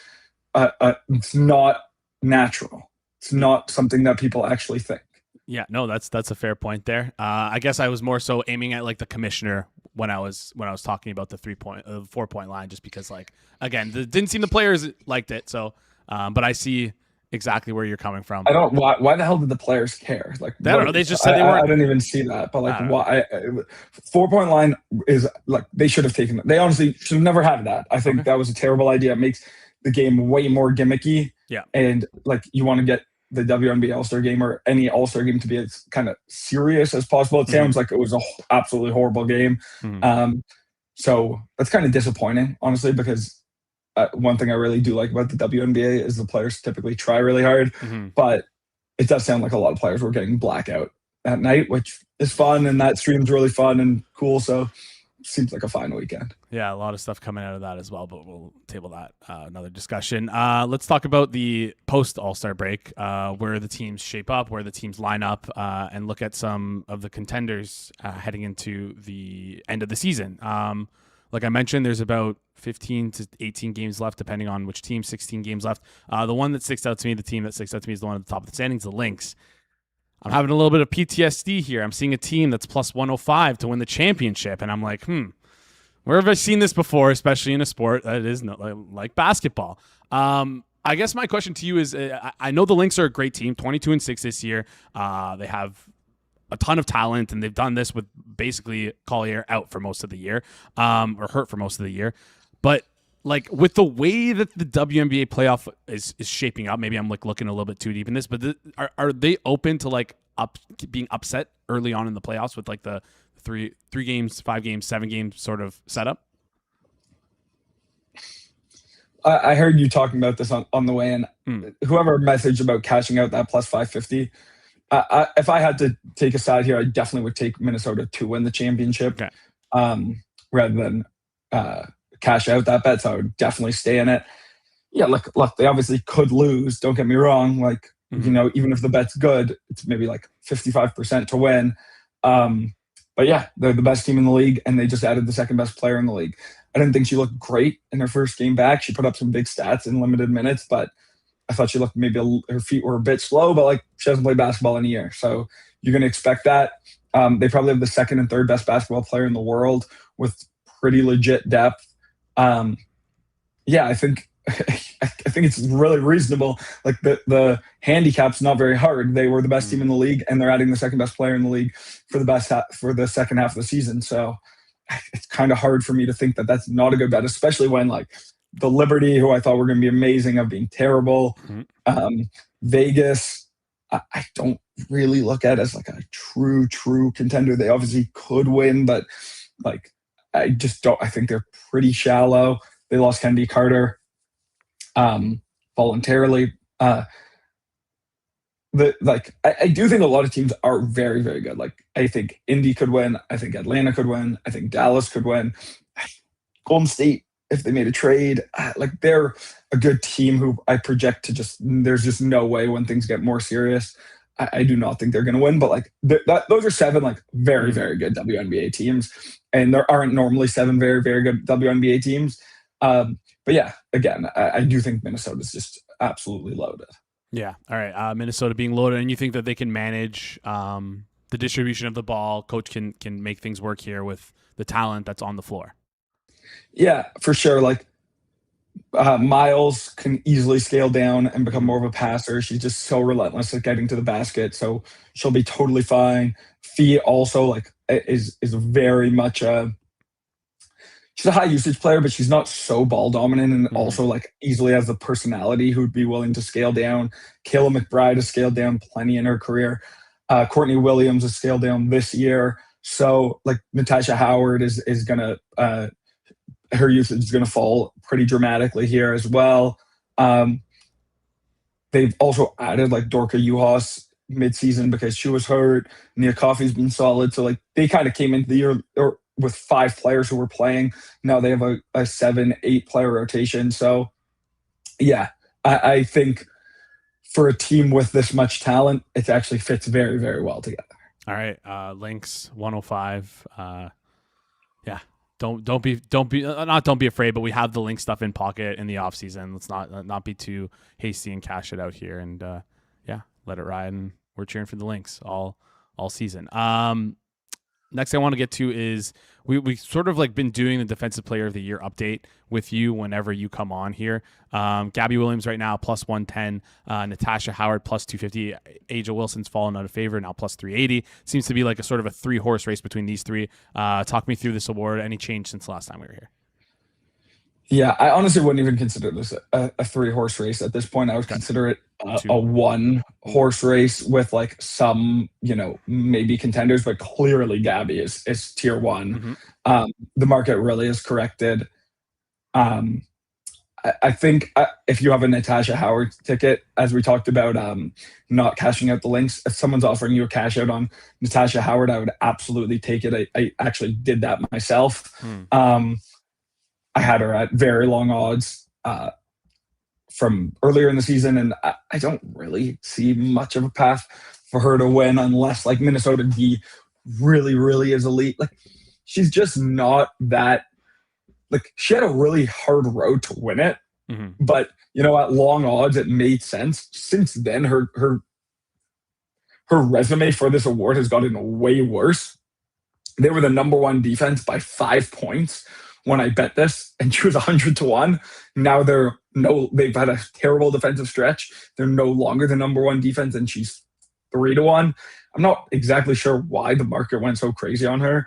it's not natural. It's not something that people actually think. Yeah, no, that's a fair point there. I guess I was more so aiming at like the commissioner when I was talking about the 4-point line, just because, like, again, didn't seem the players liked it. So, but I see exactly where you're coming from. I don't. Why the hell did the players care? Like, I don't know. They just said they weren't. I didn't even see that. But like, why? 4-point line is like, they should have taken it. They honestly should have never had that. I think that was a terrible idea. It makes the game way more gimmicky. Yeah. And like, you want to get the WNBA All-Star game or any All-Star game to be as kind of serious as possible. It sounds like it was an absolutely horrible game. So that's kind of disappointing, honestly, because one thing I really do like about the WNBA is the players typically try really hard, but it does sound like a lot of players were getting blackout at night, which is fun, and that stream's really fun and cool. So it seems like a fine weekend. Yeah, a lot of stuff coming out of that as well, but we'll table that another discussion. Let's talk about the post All-Star break, where the teams shape up, where the teams line up, and look at some of the contenders heading into the end of the season. Like I mentioned, there's about 15 to 18 games left, depending on which team, 16 games left. The one that sticks out to me, the team that sticks out to me is the one at the top of the standings, the Lynx. I'm having a little bit of PTSD here. I'm seeing a team that's plus 105 to win the championship, and I'm like, where have I seen this before, especially in a sport that is like basketball? I guess my question to you is, I know the Lynx are a great team, 22-6 this year. They have a ton of talent, and they've done this with basically Collier out for most of the year, or hurt for most of the year. But like, with the way that the WNBA playoff is shaping up, maybe I'm like looking a little bit too deep in this, but are they open to like being upset early on in the playoffs with like the 3 games, 5 games, 7 games sort of setup? I heard you talking about this on the way in. Whoever messaged about cashing out that plus 550, if I had to take a side here, I definitely would take Minnesota to win the championship, rather than cash out that bet. So I would definitely stay in it. Yeah, look, they obviously could lose. Don't get me wrong. Like, even if the bet's good, it's maybe like 55% to win. But yeah, they're the best team in the league, and they just added the second best player in the league. I didn't think she looked great in her first game back. She put up some big stats in limited minutes, but I thought she looked her feet were a bit slow, but like, she hasn't played basketball in a year. So you're going to expect that. They probably have the second and third best basketball player in the world with pretty legit depth. Yeah, I think it's really reasonable. Like, the handicap's not very hard. They were the best team in the league, and they're adding the second best player in the league for the second half of the season. So it's kind of hard for me to think that that's not a good bet, especially when like the Liberty, who I thought were going to be amazing, of being terrible. Vegas, I don't really look at as like a true contender. They obviously could win, but like, I just don't. I think they're pretty shallow. They lost Kennedy Carter voluntarily. I do think a lot of teams are very, very good. Like, I think Indy could win. I think Atlanta could win. I think Dallas could win. Golden State, if they made a trade, like, they're a good team who I project to there's just no way when things get more serious. I do not think they're going to win, but like those are 7 like very, very good WNBA teams, and there aren't normally 7 very, very good WNBA teams. But yeah, again, I do think Minnesota is just absolutely loaded. Yeah. All right. Minnesota being loaded, and you think that they can manage the distribution of the ball. Coach can make things work here with the talent that's on the floor. Yeah, for sure. Like Miles can easily scale down and become more of a passer. She's just so relentless at getting to the basket, so she'll be totally fine. Fee also like is very much she's a high usage player, but she's not so ball dominant, and also like easily has the personality who'd be willing to scale down. Kayla McBride has scaled down plenty in her career. Courtney Williams has scaled down this year. So like Natasha Howard is gonna her usage is gonna fall pretty dramatically here as well. They've also added like Dorka Juhas midseason because she was hurt. Nia Coffey's been solid. So like they kind of came into the year with 5 players who were playing. Now they have a 7-8 player rotation. So yeah, I think for a team with this much talent, it actually fits very, very well together. All right. Lynx 105. Yeah. Don't be afraid, but we have the Lynx stuff in pocket in the off season. Let's not be too hasty and cash it out here, and yeah, let it ride. And we're cheering for the Lynx all season. Next thing I want to get to is we sort of like been doing the defensive player of the year update with you whenever you come on here. Gabby Williams right now plus 110, Natasha Howard plus 250, Aja Wilson's fallen out of favor now plus 380. Seems to be like a sort of a 3-horse race between these 3. Talk me through this award. Any change since the last time we were here? Yeah, I honestly wouldn't even consider this a 3-horse race at this point. I would consider it a 1-horse race with like some, maybe contenders, but clearly Gabby is tier 1. The market really is corrected. I think if you have a Natasha Howard ticket, as we talked about, not cashing out the Lynx, if someone's offering you a cash out on Natasha Howard, I would absolutely take it. I actually did that myself. I had her at very long odds from earlier in the season, and I don't really see much of a path for her to win unless like Minnesota D really, really is elite. Like she's just not that. Like she had a really hard road to win it, but at long odds it made sense. Since then, her resume for this award has gotten way worse. They were the number 1 defense by 5 points when I bet this, and she was 100-1. Now they've had a terrible defensive stretch. They're no longer the number 1 defense, and she's 3-1. I'm not exactly sure why the market went so crazy on her.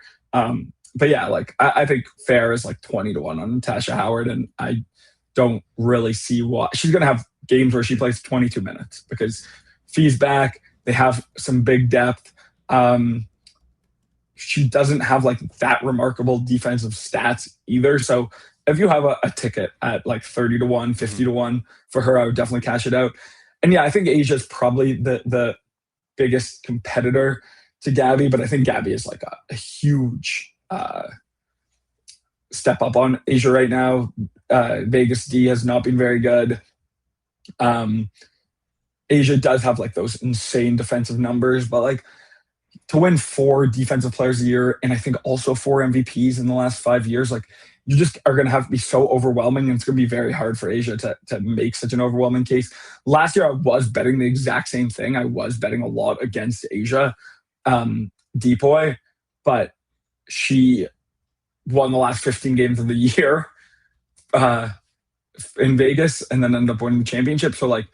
But yeah, like I think fair is like 20-1 on Natasha Howard, and I don't really see why. She's gonna have games where she plays 22 minutes because Fee's back. They have some big depth. She doesn't have like that remarkable defensive stats either. So if you have a ticket at like 30-1, 50-1 for her, I would definitely cash it out. And yeah, I think Asia is probably the biggest competitor to Gabby, but I think Gabby is like a huge step up on Asia right now. Vegas D has not been very good. Asia does have like those insane defensive numbers, but like to win 4 defensive players a year and I think also 4 MVPs in the last 5 years, like you just are going to have to be so overwhelming, and it's going to be very hard for Asia to make such an overwhelming case. Last year, I was betting the exact same thing. I was betting a lot against Asia Depoy, but she won the last 15 games of the year in Vegas and then ended up winning the championship. So like,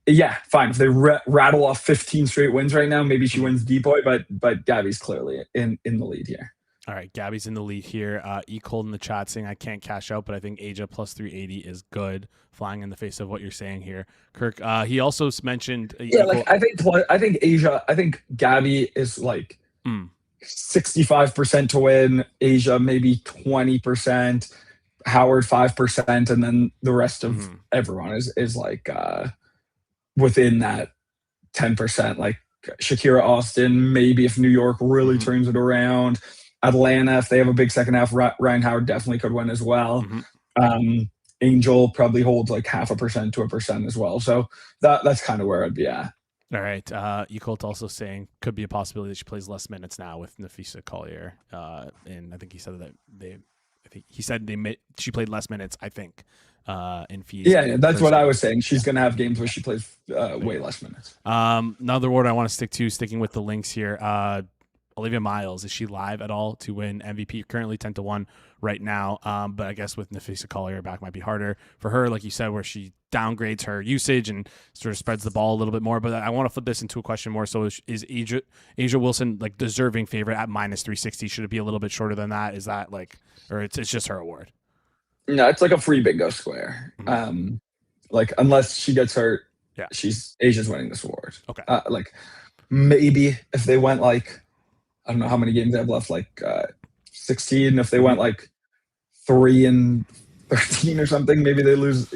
yeah, fine. If they rattle off 15 straight wins right now, maybe she wins Depoy, but Gabby's clearly in the lead here. All right, Gabby's in the lead here. Cold in the chat saying I can't cash out, but I think Asia plus 380 is good. Flying in the face of what you're saying here, Kirk. He also mentioned. Like I think Asia. I think Gabby is like 65% to win. Asia maybe 20%. Howard 5%, and then the rest of everyone is like within that 10%. Like Shakira Austin, maybe if New York really turns it around. Atlanta, if they have a big second half, Ryan Howard definitely could win as well. Angel probably holds like 0.5% to 1% as well. So that's kind of where I'd be at. All right. Ecolt also saying could be a possibility that she plays less minutes now with Nafisa Collier. And I think he said that she played less minutes, I think, in fees. Yeah, that's what I was saying. She's going to have games where she plays way less minutes. Another word I want to sticking with the links here. Olivia Miles, is she live at all to win MVP? Currently 10-1 right now. But I guess with Nafisa Collier back might be harder for her, like you said, where she downgrades her usage and sort of spreads the ball a little bit more. But I want to flip this into a question more. So is Asia Wilson like deserving favorite at -360? Should it be a little bit shorter than that? Is that like, or it's just her award? No, it's like a free bingo square. Mm-hmm. Like unless she gets hurt, yeah, Asia's winning this award. Okay. Like maybe if they went like, I don't know how many games they have left, like 16. If they went like 3-13 or something, maybe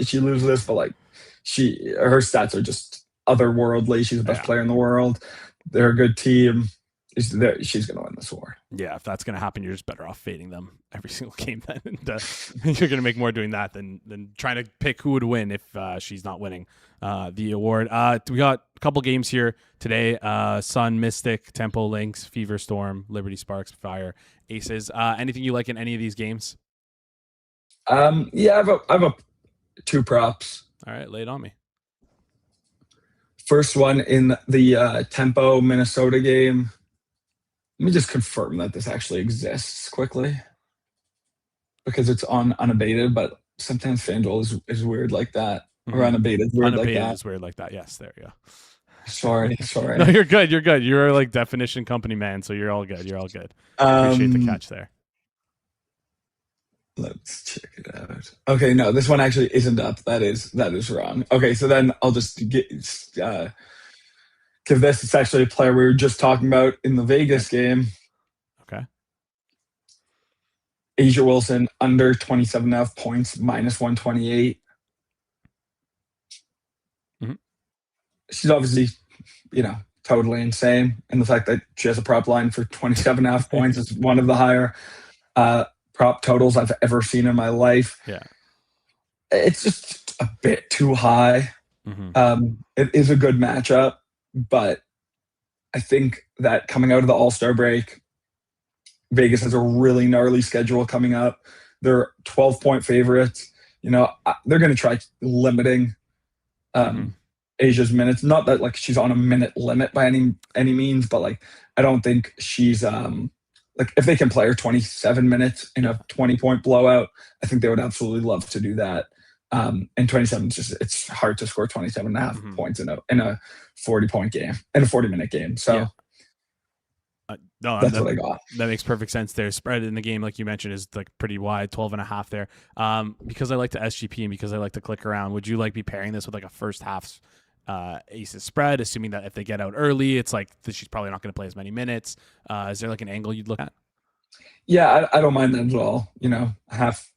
she loses this. But like her stats are just otherworldly. She's the best player in the world. They're a good team. She's going to win this award. Yeah, if that's going to happen, you're just better off fading them every single game. Then you're going to make more doing that than trying to pick who would win if she's not winning the award. We got a couple games here today. Sun, Mystic, Tempo, Lynx, Fever, Storm, Liberty, Sparks, Fire, Aces. Anything you like in any of these games? Yeah, I have 2 props. All right, lay it on me. First one in the Tempo Minnesota game. Let me just confirm that this actually exists quickly, because it's on unabated, but sometimes FanDuel is weird like that. Or unabated is weird like that. Is weird like that. Yes, there you go. Sorry. No, you're good. You're like definition company man, so you're all good. Appreciate the catch there. Let's check it out. Okay, no, this one actually isn't up. That is wrong. Okay, so then I'll just give this. It's actually a player we were just talking about in the Vegas game. Okay. Asia Wilson under 27.5 points, -128. Mm-hmm. She's obviously, totally insane. And the fact that she has a prop line for 27.5 points is one of the higher prop totals I've ever seen in my life. Yeah. It's just a bit too high. Mm-hmm. It is a good matchup, but I think that coming out of the All-Star break, Vegas has a really gnarly schedule coming up. They're 12-point favorites. They're going to try limiting Asia's minutes. Not that like she's on a minute limit by any means, but like I don't think she's like if they can play her 27 minutes in a 20-point blowout, I think they would absolutely love to do that. And 27 is it's hard to score 27.5 points in a 40-point game, in a 40-minute game. So no, that's what I got. That makes perfect sense there. Spread in the game, like you mentioned, is like pretty wide, 12.5 there. Because I like to SGP and because I like to click around, would you like be pairing this with like a first half Aces spread, assuming that if they get out early, it's like she's probably not going to play as many minutes? Is there like an angle you'd look at? Yeah, I don't mind that at all. Half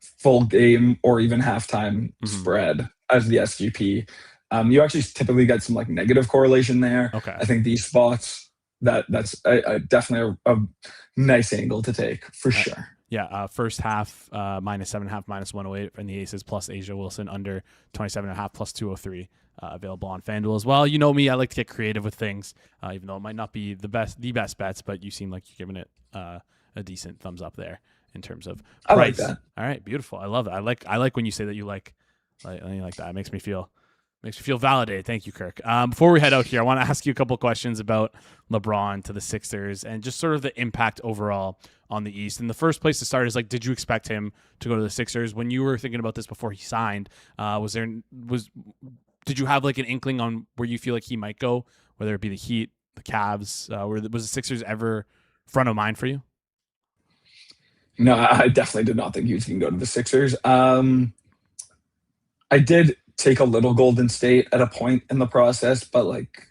full game or even halftime spread as the SGP. You actually typically get some like negative correlation there. Okay. I think these spots that's definitely a nice angle to take for sure. Yeah, first half -7.5, -108 in the Aces, plus Asia Wilson under 27.5 plus 203. Available on FanDuel as well. You know me, I like to get creative with things, even though it might not be the best bets, but you seem like you're giving it a decent thumbs up there in terms of price. I like that. All right, beautiful. I love it. I like when you say that you like that. It makes me feel validated. Thank you, Kirk. Before we head out here, I want to ask you a couple questions about LeBron to the Sixers and just sort of the impact overall on the East. And the first place to start is like, did you expect him to go to the Sixers when you were thinking about this before he signed? Did you have like an inkling on where you feel like he might go, whether it be the Heat, the Cavs? Was the Sixers ever front of mind for you? No, I definitely did not think he was going to go to the Sixers. I did take a little Golden State at a point in the process, but like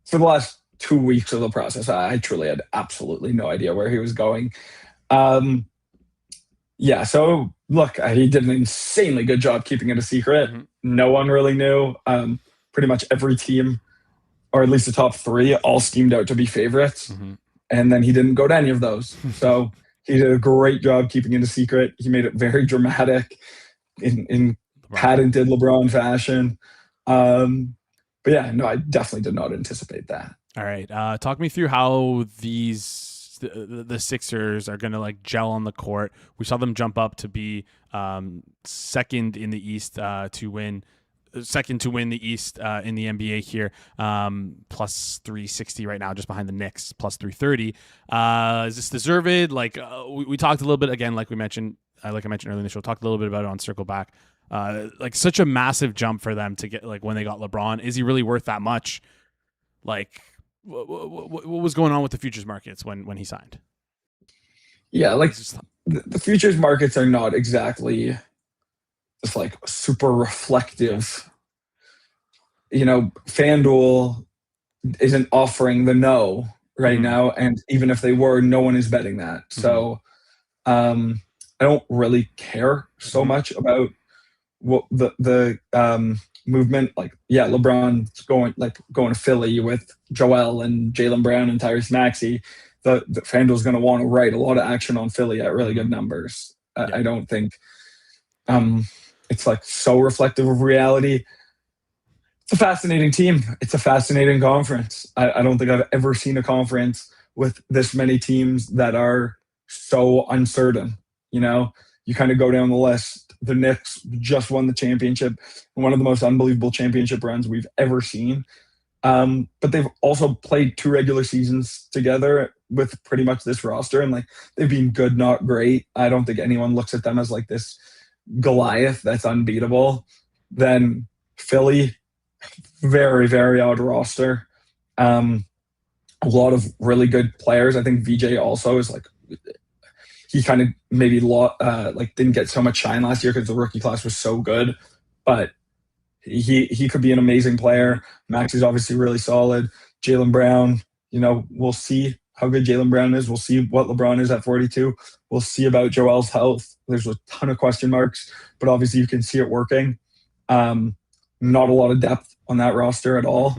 for the last 2 weeks of the process, I truly had absolutely no idea where he was going. Yeah, so look, he did an insanely good job keeping it a secret. No one really knew. Pretty much every team, or at least the top 3, all schemed out to be favorites. And then he didn't go to any of those. So he did a great job keeping it a secret. He made it very dramatic in patented LeBron fashion. yeah, no, I definitely did not anticipate that. All right. Talk me through how the Sixers are going to like gel on the court. We saw them jump up to be second in the East to win the East in the NBA here, plus 360 right now, just behind the Knicks, plus 330. Is this deserved? Like we talked a little bit again, like I mentioned earlier in the show, talked a little bit about it on Circle Back. Like such a massive jump for them to get, like when they got LeBron. Is he really worth that much? Like what was going on with the futures markets when he signed? Yeah, like the futures markets are not exactly just like super reflective. You know, FanDuel isn't offering the no right now, and even if they were, no one is betting that. So I don't really care so much about what the movement. Like, yeah, LeBron's going to Philly with Joel and Jaylen Brown and Tyrese Maxey. The FanDuel's going to want to write a lot of action on Philly at really good numbers. I don't think it's like so reflective of reality. It's a fascinating team. It's a fascinating conference. I don't think I've ever seen a conference with this many teams that are so uncertain. You know, you kind of go down the list. The Knicks just won the championship, one of the most unbelievable championship runs we've ever seen. But they've also played 2 regular seasons together with pretty much this roster, and like they've been good, not great. I don't think anyone looks at them as like this Goliath that's unbeatable. Then Philly, very, very odd roster. A lot of really good players. I think VJ also is like, he kind of maybe like didn't get so much shine last year because the rookie class was so good, but he could be an amazing player. Max is obviously really solid. Jaylen Brown, you know, we'll see how good Jaylen Brown is. We'll see what LeBron is at 42. We'll see about Joel's health. There's a ton of question marks, but obviously you can see it working. Not a lot of depth on that roster at all.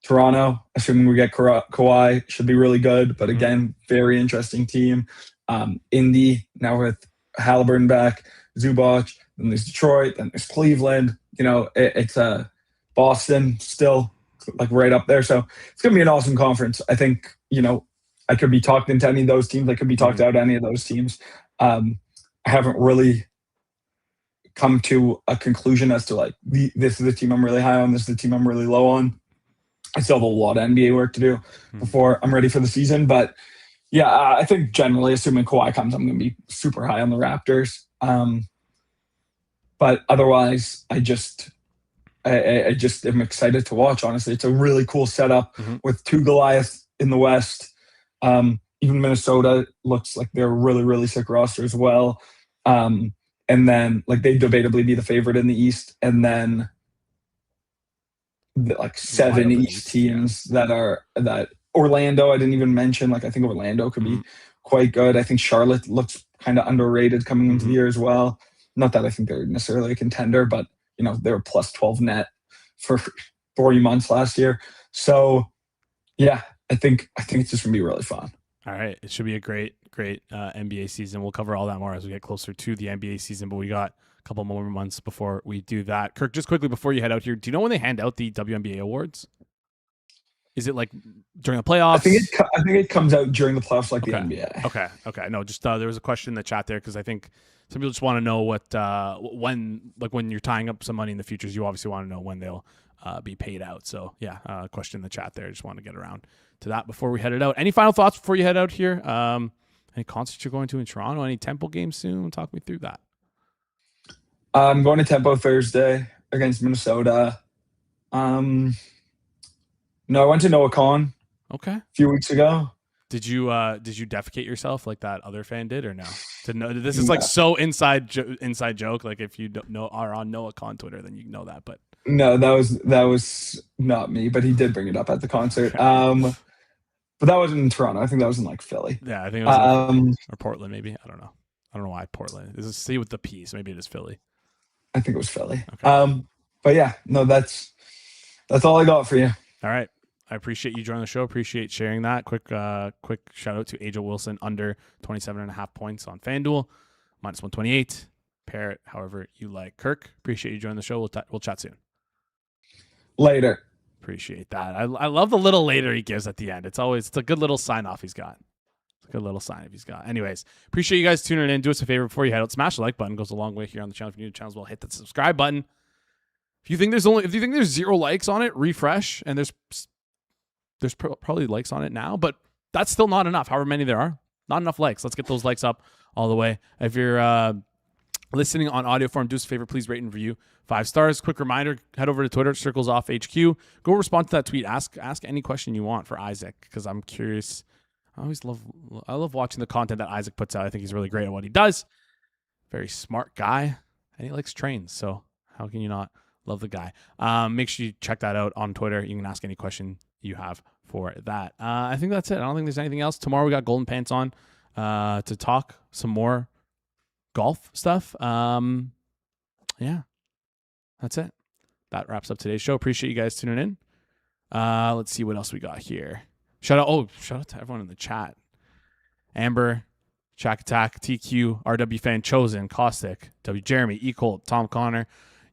Toronto, assuming we get Kawhi, should be really good. But again, very interesting team. Indy, now with Halliburton back, Zubac, then there's Detroit, then there's Cleveland. You know, it's Boston still like right up there. So it's going to be an awesome conference. I think, you know, I could be talked into any of those teams. I could be talked out any of those teams. I haven't really come to a conclusion as to like, this is the team I'm really high on, this is the team I'm really low on. I still have a lot of NBA work to do before I'm ready for the season. But yeah, I think generally, assuming Kawhi comes, I'm going to be super high on the Raptors. But otherwise, I just am excited to watch, honestly. It's a really cool setup with 2 Goliaths in the West. Even Minnesota looks like they're a really, really sick roster as well. And then like they debatably be the favorite in the East. And then like 7 East teams that Orlando, I didn't even mention. Like I think Orlando could be quite good. I think Charlotte looks kind of underrated coming into the year as well. Not that I think they're necessarily a contender, but you know, they were plus 12 net for 40 months last year. So yeah, I think it's just gonna be really fun. All right. It should be a great NBA season. We'll cover all that more as we get closer to the NBA season, but we got a couple more months before we do that. Kirk, just quickly before you head out here, do you know when they hand out the WNBA awards? Is it like during the playoffs? I think it comes out during the playoffs, like the NBA. Okay. No, just there was a question in the chat there because I think some people just want to know when you're tying up some money in the futures, you obviously want to know when they'll be paid out. So yeah, question in the chat there. Just want to get around to that before we head it out. Any final thoughts before you head out here? Any concerts you're going to in Toronto? Any Temple games soon? Talk me through that. I'm going to Tempo Thursday against Minnesota. No, I went to Noah Khan a few weeks ago. Did you defecate yourself like that other fan did or no? This is like so inside joke. Like if you don't know are on Noah Khan Twitter, then you know that. But no, that was not me. But he did bring it up at the concert. But that wasn't in Toronto. I think that was in like Philly. Yeah, I think it was or Portland maybe. I don't know. I don't know why Portland. This is C with the P, so maybe it is Philly. I think it was Philly. Okay. But yeah, no, that's all I got for you. All right. I appreciate you joining the show. Appreciate sharing that. Quick shout out to Angel Wilson under 27.5 points on FanDuel, minus 128. Pair it however you like. Kirk, appreciate you joining the show. We'll chat soon. Later. Appreciate that. I love the little later he gives at the end. It's a good little sign off he's got. It's a good little sign if he's got. Anyways, appreciate you guys tuning in. Do us a favor before you head out. Smash the like button. Goes a long way here on the channel. If you're new to the channel as well, hit that subscribe button. If you think there's 0 likes on it, refresh, and there's probably likes on it now, but that's still not enough. However many there are, not enough likes. Let's get those likes up all the way. If you're listening on audio form, do us a favor, please rate and review 5 stars. Quick reminder, head over to Twitter, Circles Off HQ. Go respond to that tweet. Ask any question you want for Isaac, because I'm curious. I love watching the content that Isaac puts out. I think he's really great at what he does. Very smart guy, and he likes trains. So how can you not love the guy? Make sure you check that out on Twitter. You can ask any question you have for that. I think that's it. I don't think there's anything else. Tomorrow we got Golden Pants on to talk some more golf stuff. Yeah, that's it. That wraps up today's show. Appreciate you guys tuning in. Let's see what else we got here. Shout out to everyone in the chat. Amber, Shack Attack, TQ, RW Fan, Chosen, Caustic, W Jeremy, E Colt, Tom Connor,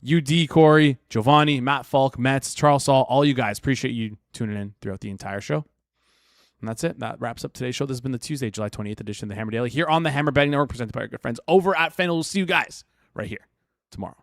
UD Corey, Giovanni, Matt Falk, Metz, Charles Saul, all you guys. Appreciate you tuning in throughout the entire show. And that's it. That wraps up today's show. This has been the Tuesday, July 28th edition of the Hammer Daily here on the Hammer Betting Network, presented by our good friends over at FanDuel. We'll see you guys right here tomorrow.